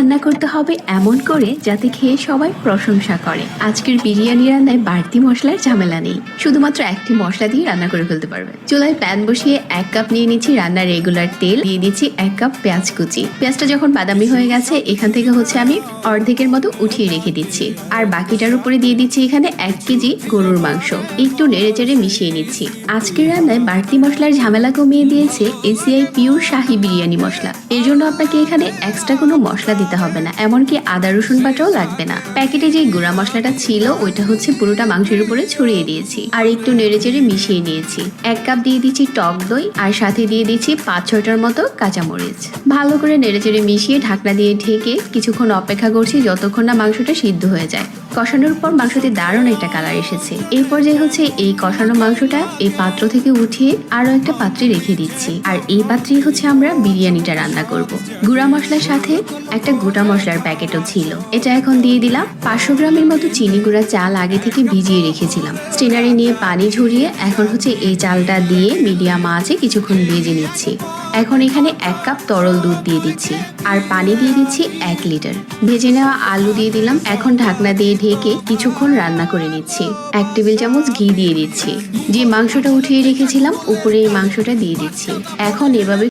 রান্না করতে হবে এমন করে যাতে খেয়ে সবাই প্রশংসা করে। আজকের বিরিয়ানি রান্নায় বাড়তি মশলার ঝামেলা নেই, শুধুমাত্র একটি মশলা দিয়ে রান্না করে ফেলতে পারবে। চুলায় প্যান বসিয়ে 1 কাপ নিয়ে নিচ্ছি রান্নার রেগুলার তেল, দিয়ে দিচ্ছি 1 কাপ পেঁয়াজ কুচি। পেঁয়াজটা যখন বাদামি হয়ে গেছে এখান থেকে আমি অর্ধেকের মতো উঠিয়ে রেখে দিচ্ছি, আর বাকিটার উপরে দিয়ে দিচ্ছি এখানে 1 কেজি গরুর মাংস। একটু নেড়েচেড়ে মিশিয়ে নিচ্ছি। আজকের রান্নায় বাড়তি মশলার ঝামেলা কমিয়ে দিয়েছে এসিআই পিওর শাহী বিরিয়ানি মশলা। এর জন্য আপনাকে এখানে এক্সট্রা কোনো মশলা দিতে হবে না, এমনকি আদা রসুন বাটাও লাগবে না। প্যাকেটে যে গুঁড়া মশলাটা ছিল ওইটা পুরোটা মাংসের উপরে ছড়িয়ে দিয়েছি, আর একটু নেড়েচেড়ে মিশিয়ে নিয়েছি। 1 কাপ দিয়ে দিচ্ছি টক দই, আর সাথে দিয়ে দিচ্ছি 5-6টার মতো কাঁচামরিচ। ভালো করে নেড়েচেড়ে মিশিয়ে ঢাকনা দিয়ে ঢেকে কিছুক্ষণ অপেক্ষা করছি যতক্ষণ না মাংসটা সিদ্ধ হয়ে যায়। কষানোর পর মাংসতে দারুণ একটা কালার এসেছে। এই পর্যায়ে এই কষানো মাংসটা এই পাত্র থেকে উঠিয়ে আরো একটা পাত্রে রেখে দিচ্ছি, আর এই পাত্রেই আমরা বিরিয়ানিটা রান্না করব। গুঁড়া মশলার সাথে একটা গোটা মশলার প্যাকেটও ছিল, এটা এখন দিয়ে দিলাম। 500 গ্রামের মতো চিনি গুঁড়া চাল আগে থেকে ভিজিয়ে রেখেছিলাম, স্টেনারে নিয়ে পানি ঝরিয়ে এখন এই চালটা দিয়ে মিডিয়াম আঁচে কিছুক্ষণ ভেজে নিচ্ছি। এখন এখানে 1 কাপ তরল দুধ দিয়ে দিচ্ছি, আর পানি দিয়ে দিচ্ছি 1 লিটার। ভেজে নেওয়া আলু দিয়ে দিলাম। এখন ঢাকনা দিয়ে ঢেকে কিছুক্ষণ রান্না করে নিচ্ছি। 1 টেবিল চামচ ঘি দিয়ে দিচ্ছি। যে মাংসটা উঠিয়ে রেখেছিলাম উপরে এই মাংসটা দিয়ে দিচ্ছি। এখন এভাবে